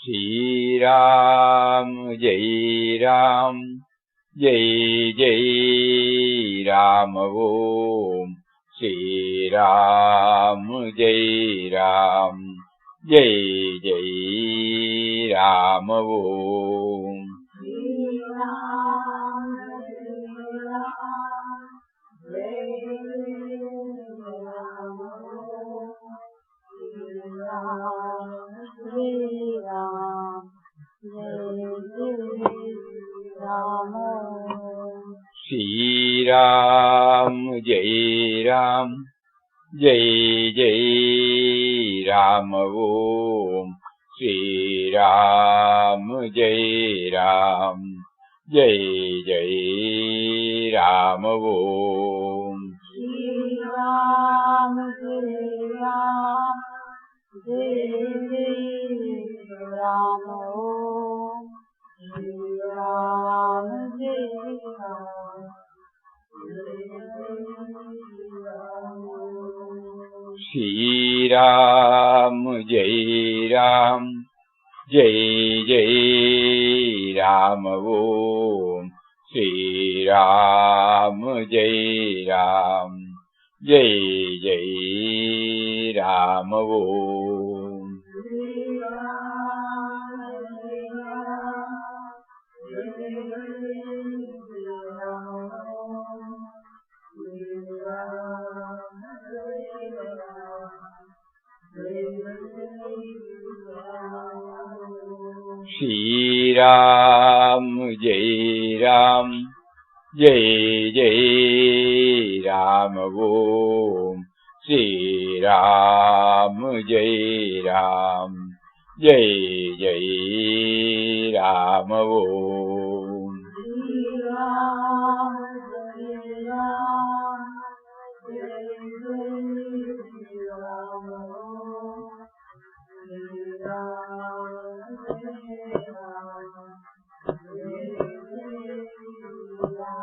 Shri Ram, Jai Ram, Jai Jai Ram Om. Shri Ram, Jai Ram, Jai Jai Ram Om. Shri Ram, Jai Ram, Jai Ram Om. Shri Ram, Jai Ram, Jai Ram Om. Shri Ram, Jai Ram, Jai Jai Ram Om. Shri Ram, Jai Ram, Jai Jai Ram Om. Shri Ram, Jai Ram, Jai Ram Om. Shri Ram, Jai Ram, Shri Ram, Jai Ram, Jai Jai Ram Om. Shri Ram, Jai Ram, Jai Jai Ram Om. Shri Ram, Jai Ram, Jai Ram Om. Shri Ram, Jai Ram, Shri Ram, Jai Ram, Jai Jai Ram Om. Shri Ram, Jai Ram, Jai Jai Ram Om. Shri Ram, Jai Ram, Jai Ram Om. Shri Ram,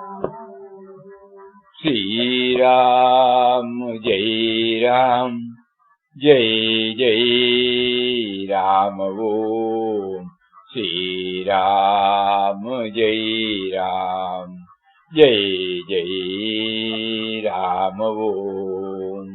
Jai Ram, Shri Ram, Jai Ram, Jai Jai Ram Om. Shri Ram, Jai Ram, Jai Jai Ram Om.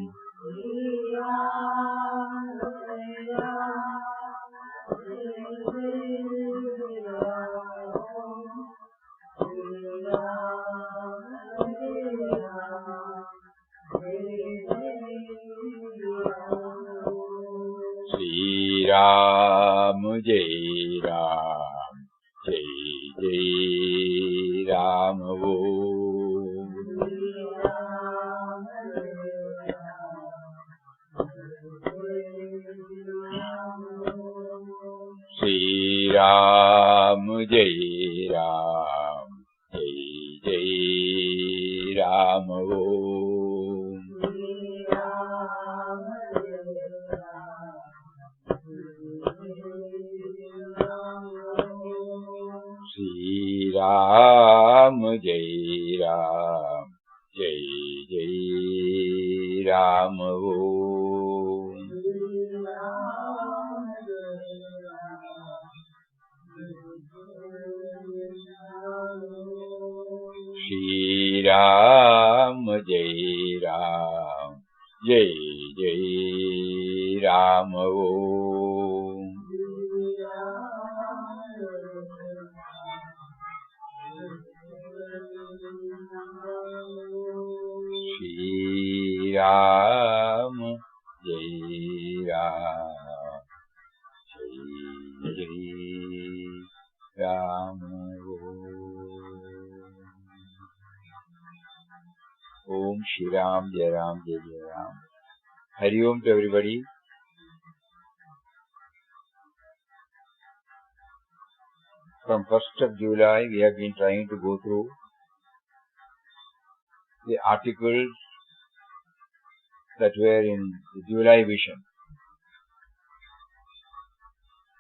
Shri Ram, Jai Ram, Jai Ram Om. Shri Ram, Jai Ram, Shri Ram, Jai Ram, Jai Jai Ram Om. Shri Ram, Jai Ram, Jai Jai Ram Om. Shri Ram, Jai Ram, Jai Jai Ram Om. Shri Ram, Jai Ram, Jai Jai Ram Om. Shri Ram, Jai Ram, Jai Jai Ram Om. Shri Ram, Jai Ram, Jai Jai Ram. Hari Om to everybody. From 1st of July, we have been trying to go through the articles that were in the July vision.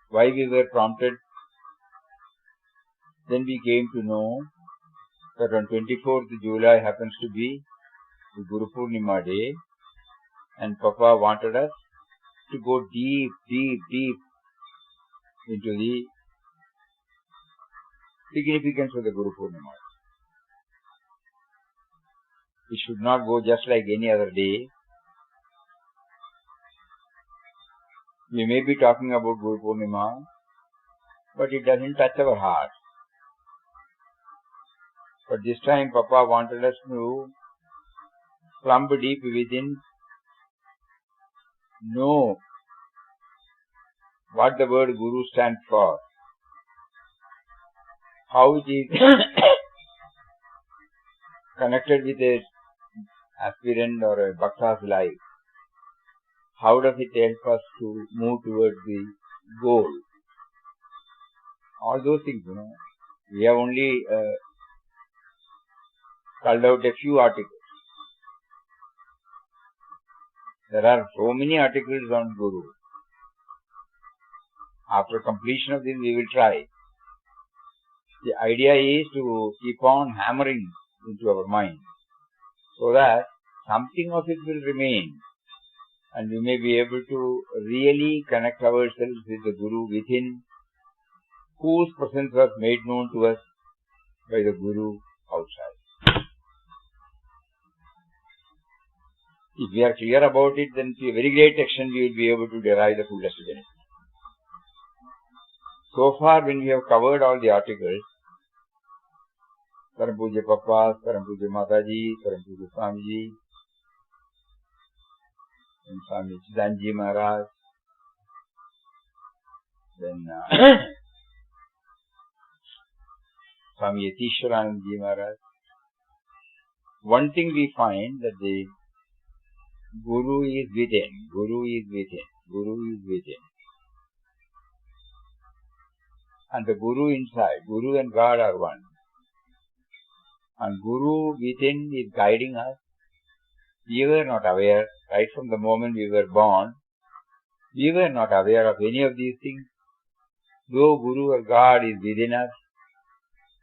Why we were prompted? Then we came to know that on 24th July happens to be the Guru Purnima day, and Papa wanted us to go deep into the significance of the Guru Purnima. It should not go just like any other day. We may be talking about Guru Purnima, but it doesn't touch our heart. But this time Papa wanted us to plumb deep within, know what the word Guru stands for, how it is connected with a aspirant or a bhakta's life. How does it help us to move towards the goal? All those things, We have only culled out a few articles. There are so many articles on Guru. After completion of this, we will try. The idea is to keep on hammering into our mind so that something of it will remain and we may be able to really connect ourselves with the Guru within, whose presence was made known to us by the Guru outside. If we are clear about it, then to a very great extent we will be able to derive the fullest benefit. So far, when we have covered all the articles, Param Pujya Papa, Param Pujya Mataji, Param Pujya Swamiji, and Swami Chidanji Maharaj, then Swami Yatishwaranandji Maharaj. One thing we find that the Guru is within, Guru is within, Guru is within. And the Guru inside, Guru and God are one. And Guru within is guiding us. We were not aware, right from the moment we were born, we were not aware of any of these things. Though Guru or God is within us,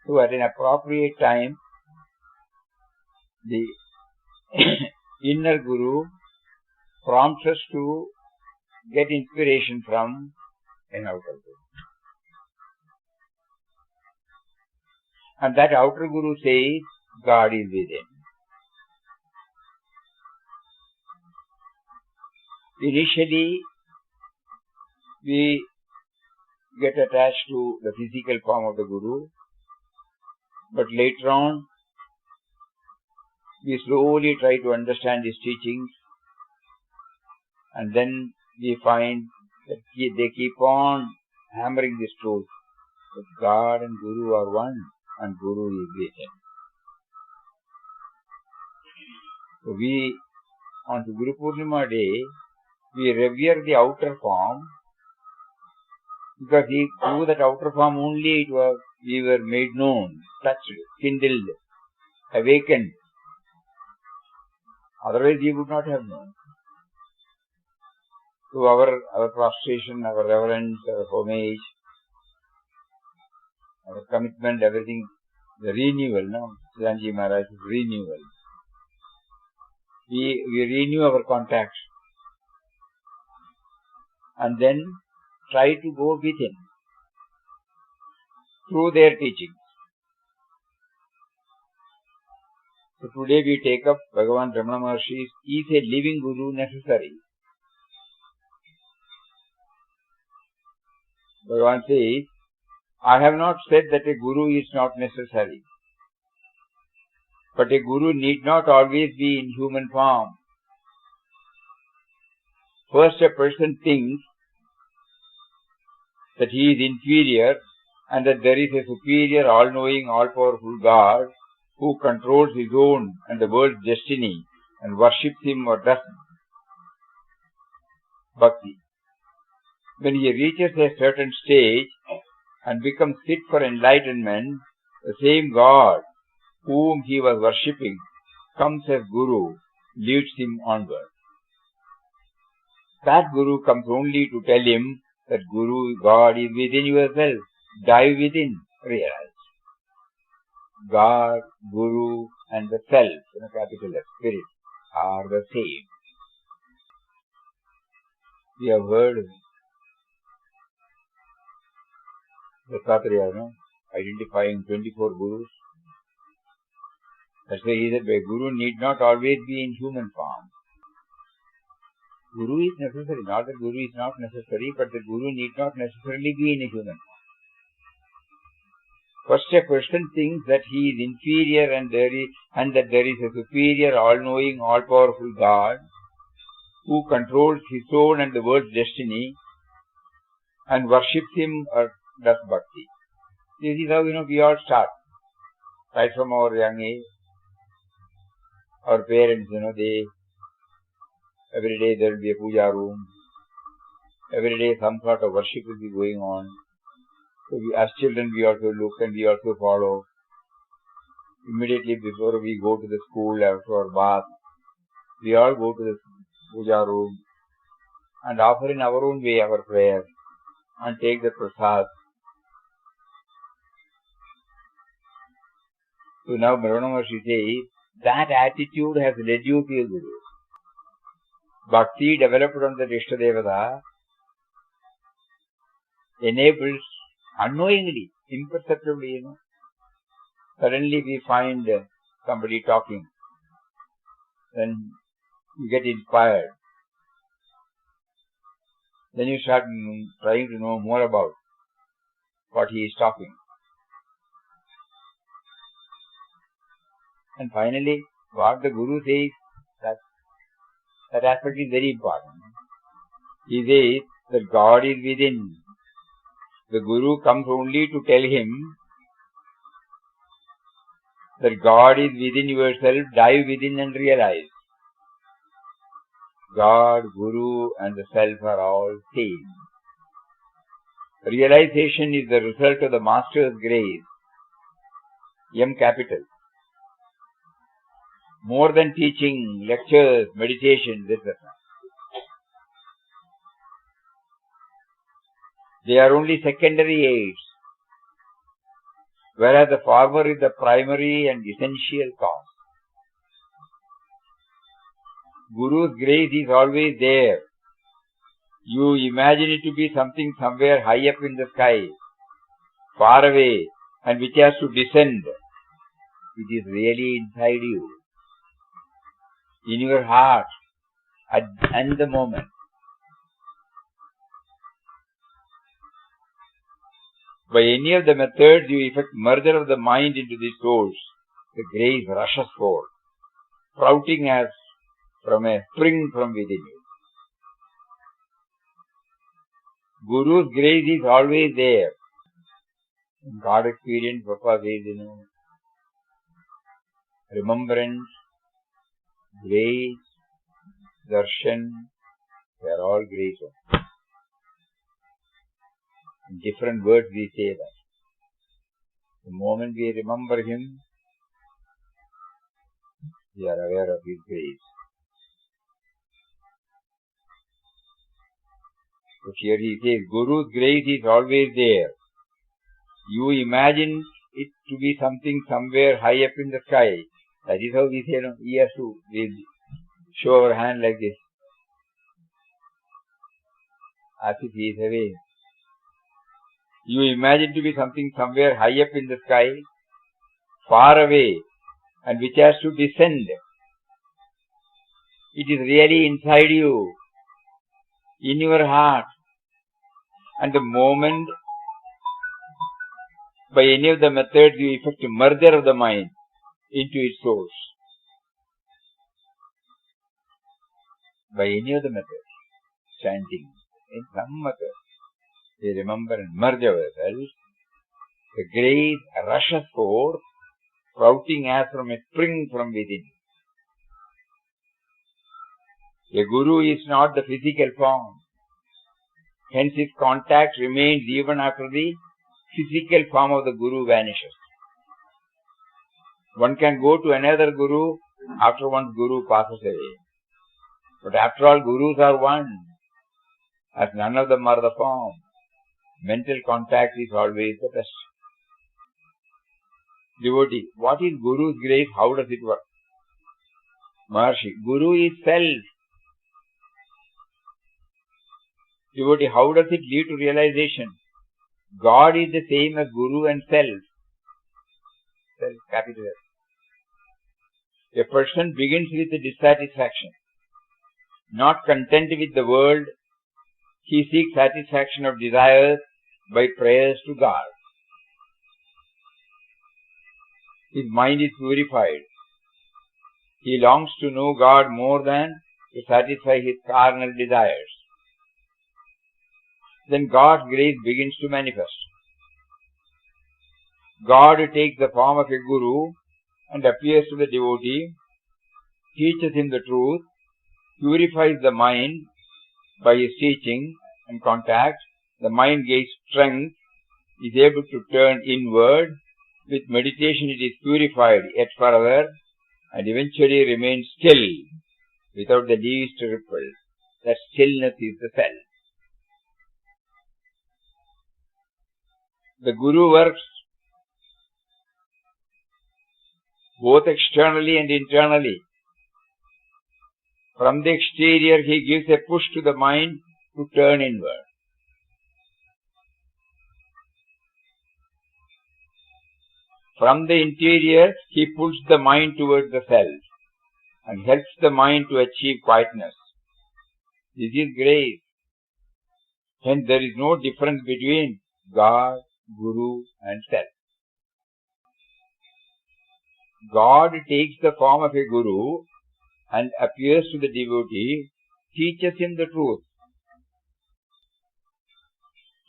so at an appropriate time, the inner Guru prompts us to get inspiration from an outer Guru. And that outer Guru says, God is within. Initially, we get attached to the physical form of the Guru, but later on, we slowly try to understand his teachings, and then we find that they keep on hammering this truth, that God and Guru are one, and Guru is within. So we, on the Guru Purnima day, we revere the outer form, because through that outer form only we were made known, touched, kindled, awakened. Otherwise we would not have known. So our prostration, our reverence, our homage, our commitment, everything, the renewal, Chidanji Maharaj's renewal. We renew our contacts and then try to go within through their teachings. So today we take up Bhagavan Ramana Maharshi. Is a living Guru necessary? Bhagavan says, I have not said that a Guru is not necessary. But a Guru need not always be in human form. First a person thinks that he is inferior and that there is a superior, all-knowing, all-powerful God who controls his own and the world's destiny and worships him or does bhakti. When he reaches a certain stage and becomes fit for enlightenment, the same God whom he was worshipping comes as Guru, leads him onward. That Guru comes only to tell him that Guru, God is within yourself. Dive within, realize. God, Guru and the Self, capital S, Spirit, are the same. We have heard Dattatreya, no? Identifying 24 gurus. That's why he said, a guru need not always be in human form. Guru is necessary, not that guru is not necessary, but the guru need not necessarily be in a human form. First a person thinks that he is inferior and that there is a superior, all-knowing, all-powerful God who controls his own and the world's destiny and worships him or does bhakti. This is how, we all start. Right from our young age. Our parents, every day there will be a puja room. Every day some sort of worship will be going on. So as children we also look and we also follow. Immediately before we go to the school after our bath, we all go to the puja room and offer in our own way our prayer and take the prasad. So now Brahma Maharshi says, that attitude has led you to a guru. Bhakti developed on the Ishtadevata enables unknowingly, imperceptibly, Suddenly we find somebody talking. Then you get inspired. Then you start trying to know more about what he is talking. And finally, what the Guru says, that aspect is very important. He says that God is within. The Guru comes only to tell him that God is within yourself, dive within and realize. God, Guru and the Self are all same. Realization is the result of the Master's grace. M capital. More than teaching, lectures, meditation, etc. They are only secondary aids, whereas the former is the primary and essential cause. Guru's grace is always there. You imagine it to be something somewhere high up in the sky, far away, and which has to descend. It is really inside you, in your heart, at the moment. By any of the methods you effect merger of the mind into the source, the grace rushes forth, sprouting as from a spring from within you. Guru's grace is always there. In God experience, Papa says, remembrance, grace, darshan, they are all grace. In different words we say that. The moment we remember him, we are aware of his grace. But here he says, Guru's grace is always there. You imagine it to be something somewhere high up in the sky. That is how we say, he has to show our hand like this, as if he is away. You imagine to be something somewhere high up in the sky, far away, and which has to descend. It is really inside you, in your heart. And the moment, by any of the methods, you effect a merger of the mind into its source. By any of the methods, chanting, in some method, we remember and merge ourselves. The grace rushes forth, sprouting as from a spring from within. A guru is not the physical form. Hence his contact remains even after the physical form of the guru vanishes. One can go to another guru after one's guru passes away. But after all, gurus are one, as none of them are the form. Mental contact is always the best. Devotee, what is Guru's grace? How does it work? Maharshi, Guru is self. Devotee, how does it lead to realization? God is the same as Guru and Self. Self, capital S. A person begins with a dissatisfaction. Not content with the world, he seeks satisfaction of desires by prayers to God. His mind is purified. He longs to know God more than to satisfy his carnal desires. Then God's grace begins to manifest. God takes the form of a guru and appears to the devotee, teaches him the truth, purifies the mind by his teaching and contact. The mind gains strength, is able to turn inward. With meditation it is purified yet further and eventually remains still without the least ripple. That stillness is the self. The Guru works both externally and internally. From the exterior he gives a push to the mind to turn inward. From the interior he pulls the mind towards the self and helps the mind to achieve quietness. This is grace. Hence there is no difference between God, Guru and self. God takes the form of a Guru and appears to the devotee, teaches him the truth,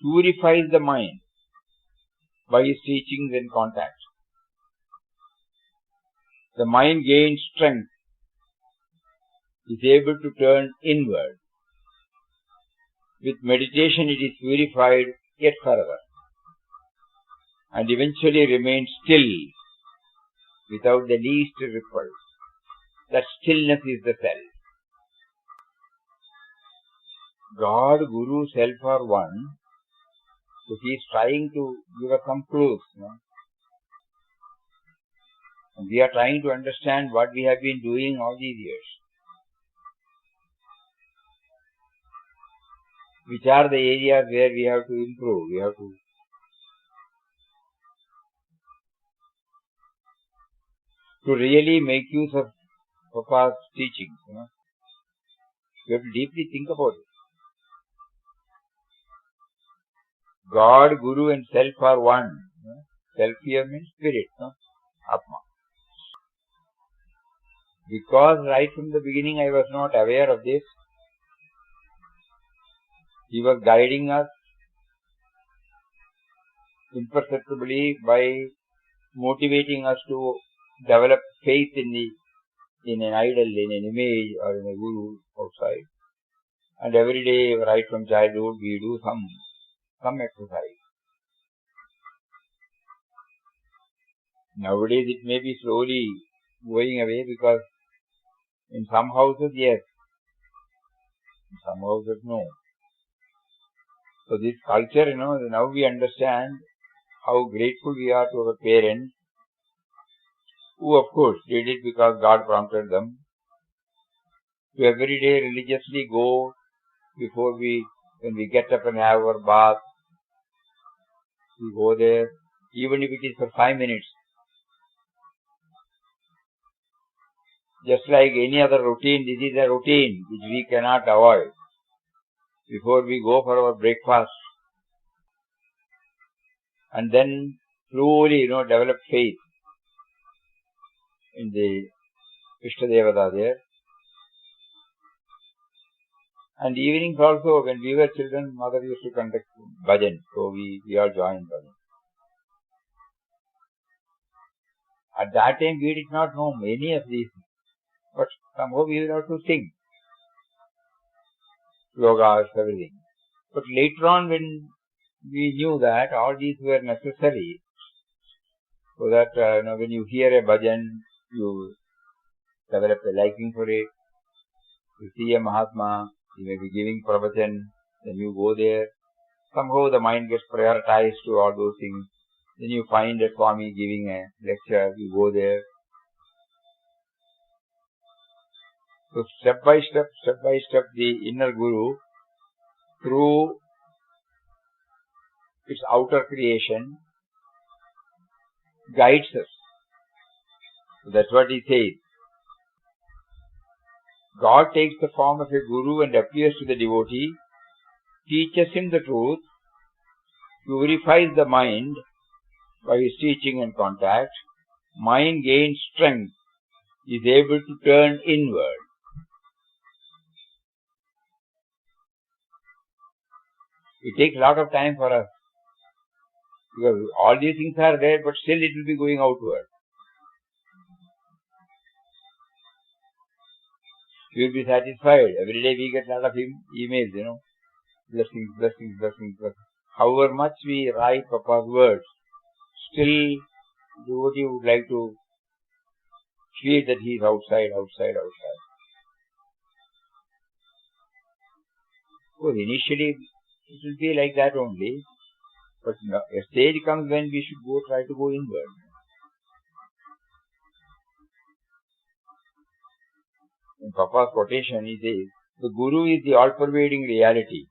purifies the mind by his teachings and contacts. The mind gains strength, is able to turn inward. With meditation it is purified yet further and eventually remains still without the least ripple. That stillness is the self. God, Guru, Self are one. So he is trying to give us some clues. And we are trying to understand what we have been doing all these years. Which are the areas where we have to improve. We have to really make use of our teachings. We have to deeply think about it. God, Guru and Self are one. Self here means spirit, Atma. Because right from the beginning I was not aware of this, he was guiding us imperceptibly by motivating us to develop faith in an idol, in an image or in a guru outside. And every day, right from childhood, we do some exercise. Nowadays it may be slowly going away because in some houses, yes. In some houses, no. So this culture, now we understand how grateful we are to our parents, who of course did it because God prompted them, to every day religiously go before when we get up and have our bath, we go there, even if it is for 5 minutes. Just like any other routine, this is a routine which we cannot avoid. Before we go for our breakfast, and then slowly, develop faith in the Ishtadevata there. And evenings also, when we were children, mother used to conduct bhajan, so we all joined bhajan. At that time, we did not know many of these, but somehow we were to sing slogas, everything. But later on, when we knew that all these were necessary, so that when you hear a bhajan, you develop a liking for it. You see a Mahatma, he may be giving pravachan, then you go there. Somehow the mind gets prioritized to all those things. Then you find a Swami giving a lecture, you go there. So step by step, the inner Guru, through its outer creation, guides us. So that's what he says. God takes the form of a guru and appears to the devotee, teaches him the truth, purifies the mind by his teaching and contact. Mind gains strength, is able to turn inward. It takes a lot of time for us, because all these things are there, but still it will be going outward. We will be satisfied. Every day we get a lot of emails, blessings, blessings, blessings, blessings. However much we write Papa's words, still devotee would like to feel that he is outside. So initially it will be like that only, but a stage comes when we should try to go inward. In Papa's quotation, he says, the Guru is the all-pervading reality,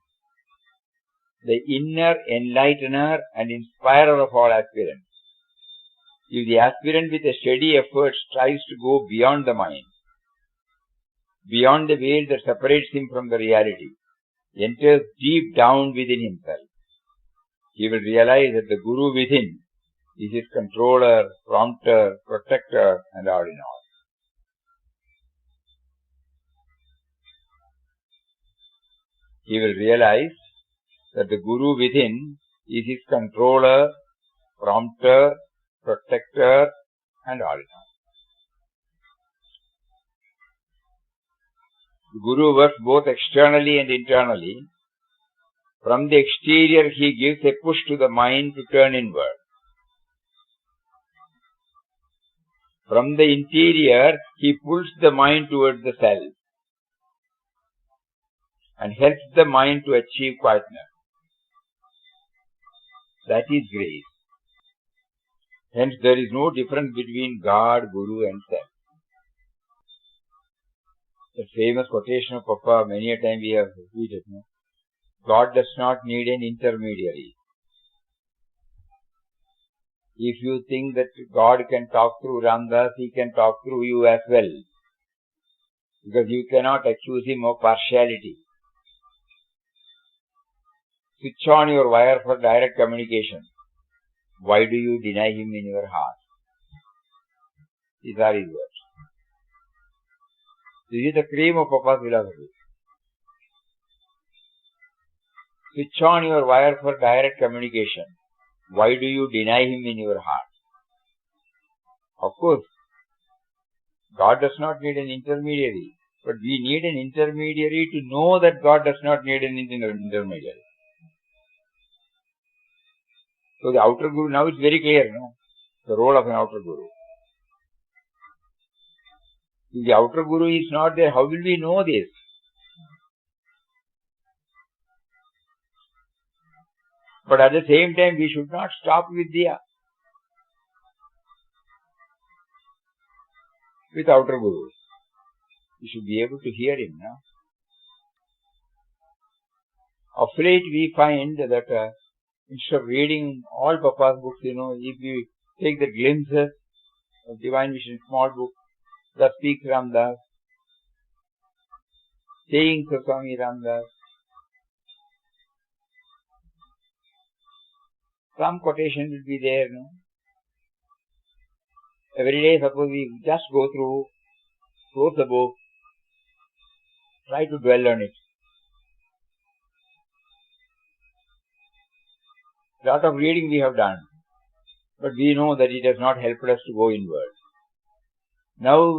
the inner enlightener and inspirer of all aspirants. If the aspirant with a steady effort strives to go beyond the mind, beyond the veil that separates him from the reality, enters deep down within himself, he will realize that the Guru within is his controller, prompter, protector, and all in all. He will realize that the Guru within is his controller, prompter, protector, and all in all. The Guru works both externally and internally. From the exterior, he gives a push to the mind to turn inward. From the interior, he pulls the mind towards the self and helps the mind to achieve quietness. That is grace. Hence, there is no difference between God, Guru, and self. The famous quotation of Papa, many a time we have repeated, God does not need an intermediary. If you think that God can talk through Ramdas, he can talk through you as well. Because you cannot accuse him of partiality. Switch on your wire for direct communication. Why do you deny him in your heart? These are his words. This is the cream of Papa's philosophy. Switch on your wire for direct communication. Why do you deny him in your heart? Of course, God does not need an intermediary, but we need an intermediary to know that God does not need an intermediary. So the outer Guru, now it's very clear, the role of an outer Guru. If the outer Guru is not there, how will we know this? But at the same time, we should not stop with outer Guru. We should be able to hear him. Of late, we find that instead of reading all Papa's books, if you take the glimpses of Divine Vision, small book, that speaks Ramdas, sayings of Swami Ramdas, some quotation will be there, Every day, suppose we just go through, close the book, try to dwell on it. A lot of reading we have done, but we know that it has not helped us to go inward. Now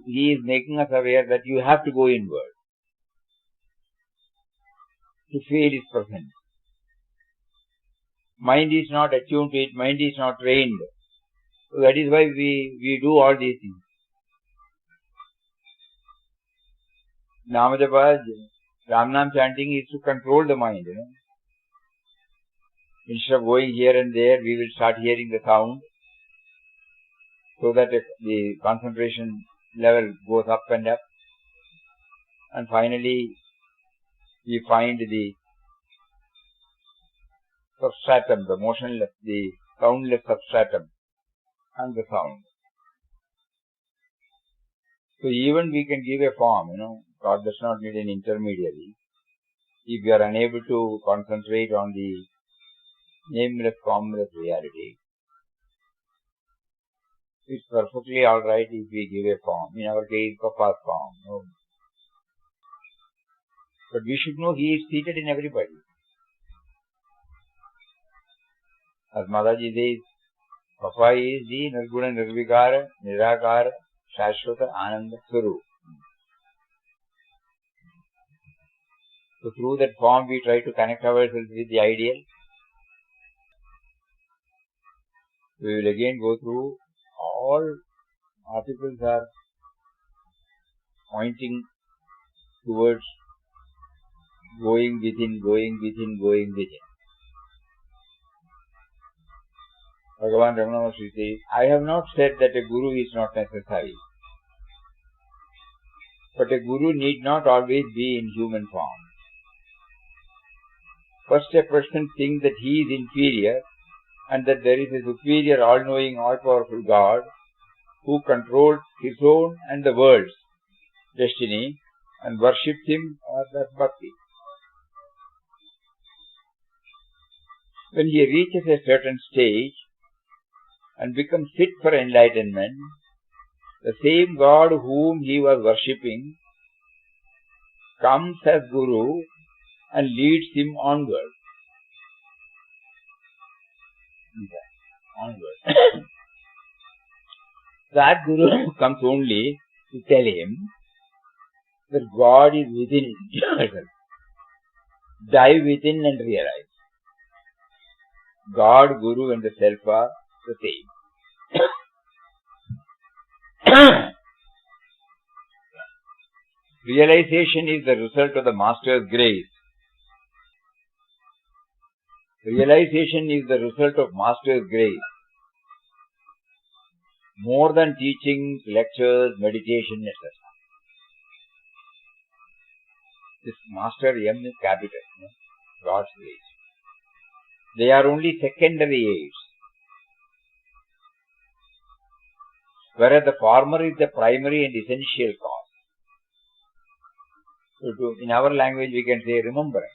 he is making us aware that you have to go inward to feel his presence. Mind is not attuned to it, mind is not trained. So that is why we do all these things. Namadapa, Ramnam chanting is to control the mind. Instead of going here and there, we will start hearing the sound so that the concentration level goes up and up. And finally, we find the substratum, the motionless, the soundless substratum, and the sound. So even we can give a form, God does not need an intermediary. If we are unable to concentrate on the nameless, formless reality, it's perfectly alright if we give a form. In our case, Papa's form. No. But we should know He is seated in everybody. As Mataji says, Papa is the Nirguna Nirvikara, Nirakara, Shashvata, Ananda, Swarup. So through that form we try to connect ourselves with the ideal. We will again go through all articles are pointing towards going within, going within, going within. Bhagavan Ramana Maharshi says, I have not said that a guru is not necessary. But a guru need not always be in human form. First a person thinks that he is inferior and that there is a superior, all-knowing, all-powerful God who controls his own and the world's destiny and worships him, or that's bhakti. When he reaches a certain stage and becomes fit for enlightenment, the same God whom he was worshipping comes as Guru and leads him onward. Onward. That Guru comes only to tell him that God is within yourself. Dive within and realize. God, Guru and the Self are the same. Realization is the result of the Master's grace. Realization is the result of Master's grace. More than teachings, lectures, meditation, etc. This Master M is capital, God's grace. They are only secondary aids. Whereas the former is the primary and essential cause. So in our language we can say remembrance.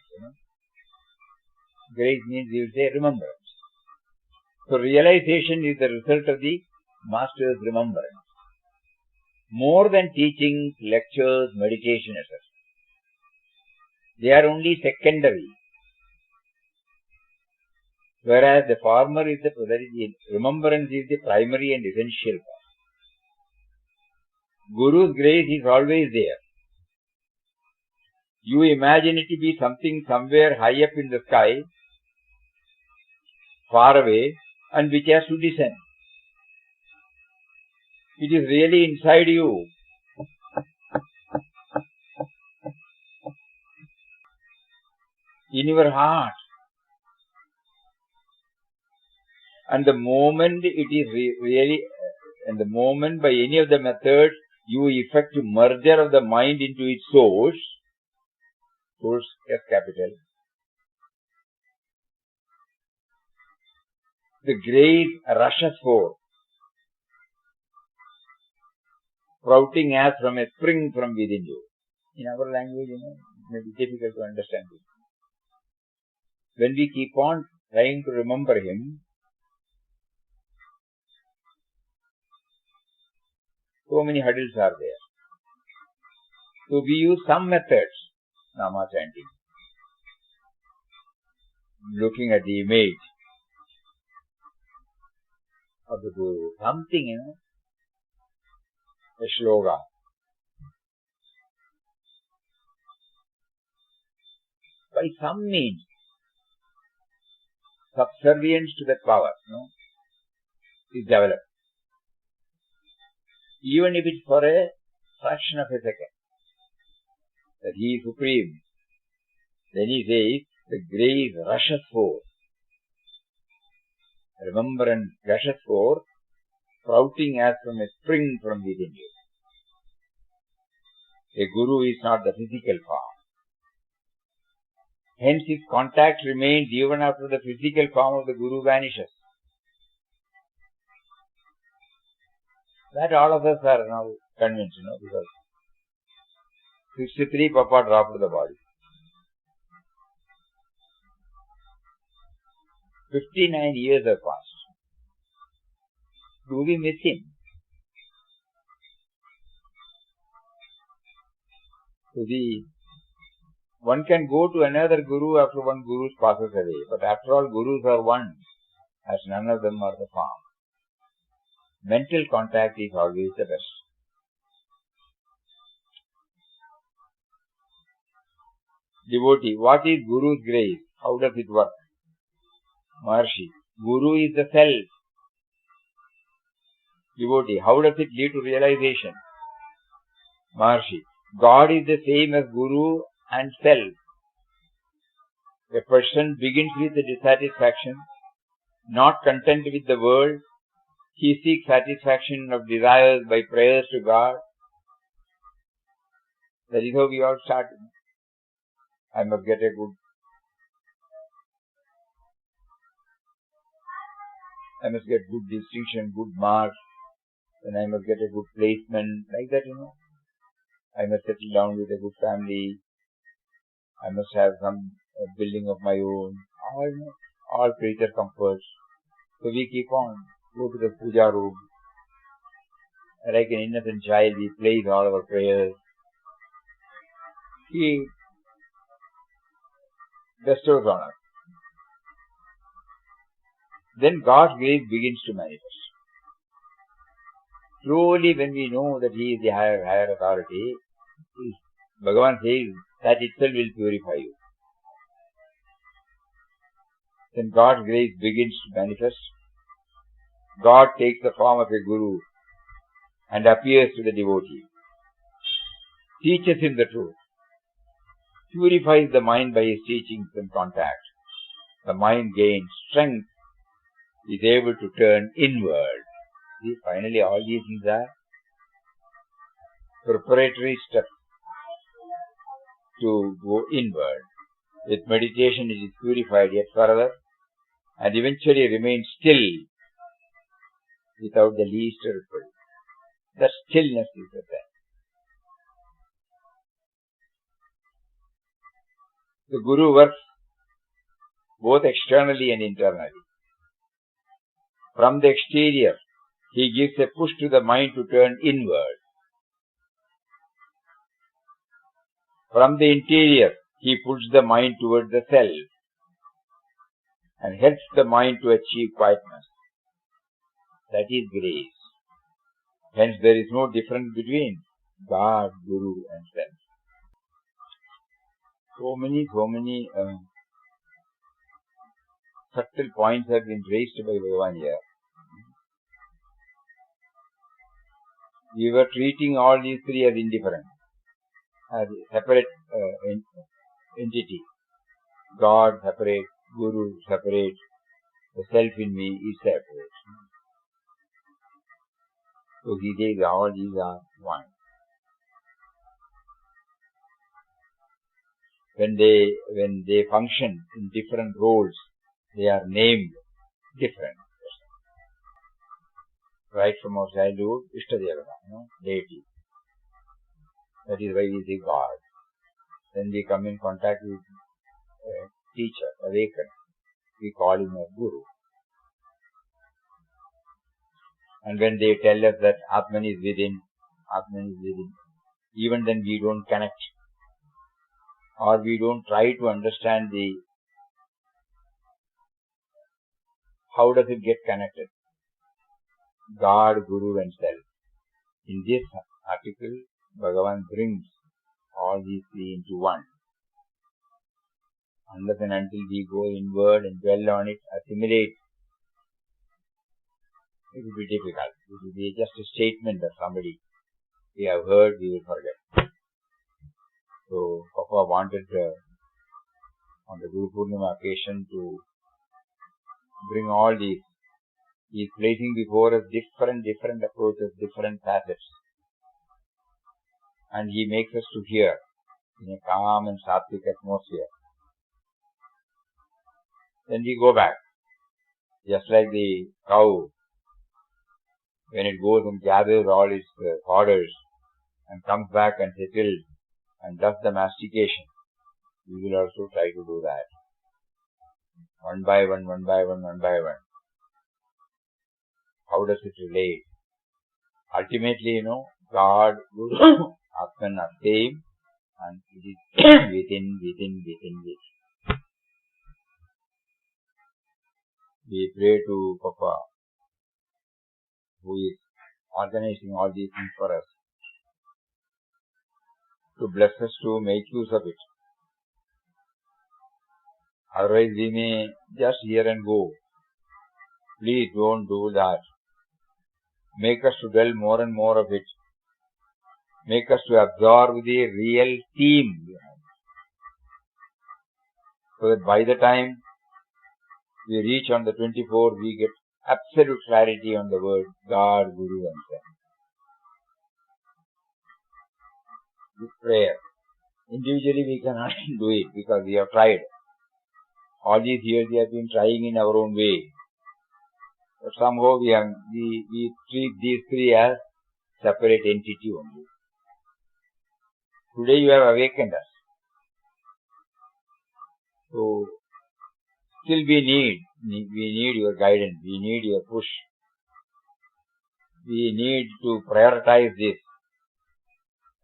Grace means we will say remembrance. So realization is the result of the Master's remembrance. More than teachings, lectures, meditation, etc. They are only secondary. Whereas the former is the remembrance is the primary and essential cause. Guru's grace is always there. You imagine it to be something somewhere high up in the sky, far away, and which has to descend. It is really inside you. In your heart. And the moment it is and the moment by any of the methods you effect merger of the mind into its source S capital, the grace rushes forth, sprouting as from a spring from within you. In our language, it may be difficult to understand it. When we keep on trying to remember Him, so many hurdles are there. So we use some methods, Nama chanting, looking at the image of the Guru, something, a shloka. By some means, subservience to that power, is developed. Even if it's for a fraction of a second, that He is supreme. Then He says, the grace rushes forth. Remembrance rushes forth, sprouting as from a spring from within you. A Guru is not the physical form. Hence his contact remains even after the physical form of the Guru vanishes. That all of us are now convinced, because 63 Papa dropped the body. 59 years have passed. Do we miss him? One can go to another Guru after one Guru passes away, but after all, Gurus are one, as none of them are the form. Mental contact is always the best. Devotee, what is Guru's grace? How does it work? Maharshi, Guru is the self. Devotee, how does it lead to realization? Maharshi, God is the same as Guru and self. A person begins with a dissatisfaction, not content with the world. He seeks satisfaction of desires by prayers to God. That is how we all start. I must get a good distinction, good marks, then I must get a good placement, like that, I must settle down with a good family, I must have some building of my own, all creature comforts. So we keep on, go to the puja room, like an innocent child, we place all our prayers. He bestows on us. Then God's grace begins to manifest. Slowly, when we know that He is the higher authority, Bhagavan says that itself will purify you. Then God's grace begins to manifest. God takes the form of a Guru and appears to the devotee, teaches him the truth, purifies the mind by his teachings and contact. The mind gains strength, is able to turn inward. See, finally all these things are preparatory steps to go inward. With meditation it is purified yet further and eventually remains still without the least ripple. The stillness is the thing. The Guru works both externally and internally. From the exterior, he gives a push to the mind to turn inward. From the interior, he pushes the mind towards the self and helps the mind to achieve quietness. That is grace. Hence there is no difference between God, Guru and self. So many subtle points have been raised by Bhagavan here. We were treating all these three as indifferent, as separate entity. God separate, Guru separate, the self in me is separate. So he says all these are one. When they function in different roles, they are named different. Right from our childhood, Ishtadevata, deity. That is why we say God. Then we come in contact with a teacher, awakened. We call him a Guru. And when they tell us that Atman is within, even then we don't connect. Or we don't try to understand how does it get connected. God, Guru and self. In this article, Bhagavan brings all these three into one. Unless and until we go inward and dwell on it, assimilate, it will be difficult. It will be just a statement of somebody. We have heard, we will forget. So, Papa wanted on the Guru Purnima occasion to bring all these. He is placing before us different approaches, different facets. And he makes us to hear in a calm and sattvic atmosphere. then we go back. Just like the cow, when it goes and gathers all its fodders and comes back and settles and does the mastication, we will also try to do that. One by one, one by one, one by one. How does it relate? Ultimately, God, Guru, Atman are same, and it is within. We pray to Papa, who is organizing all these things for us, to bless us to make use of it. Otherwise we may just hear and go. Please don't do that. Make us to dwell more and more of it. Make us to absorb the real theme. So that by the time we reach on the 24th, we get absolute clarity on the word God, Guru and Swami. This prayer. Individually we cannot do it because we have tried. All these years we have been trying in our own way. But somehow we treat these three as separate entity only. Today you have awakened us. So still we need your guidance, we need your push. We need to prioritize this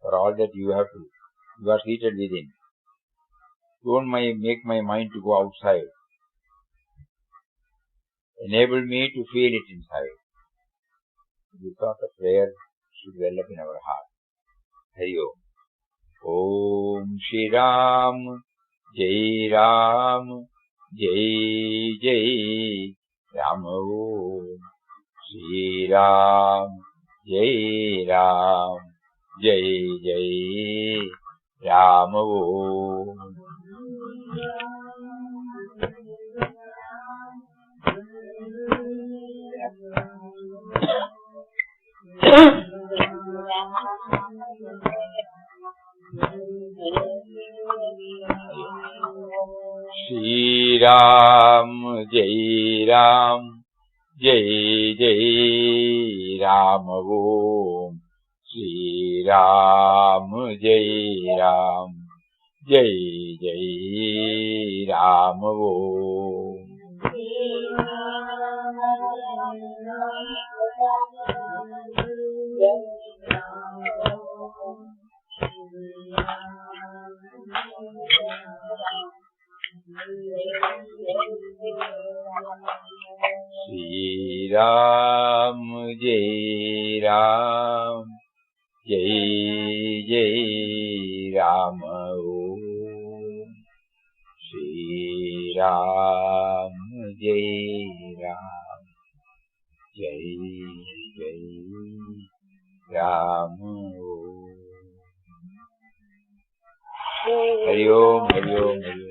for all that you have to. You are seated within. Don't make my mind to go outside. Enable me to feel it inside. This sort of prayer should well up in our heart. Hari Om. Om Shri Ram, Jai Ram, Jai Jai Ram. Om Shri Ram, Jai Ram, Jai Jai Ram. Om. Shri Ram, Jai Ram, Jai Jai Ram. Om Shri Ram, Jai Ram, Jai Jai Ram. Om. Shri Ram, Jai Ram, Jai Jai Ram. Om Shri Ram, Jai Ram, Jai Jai Ram. Om. Hari Om, Hari Om, Hari Om.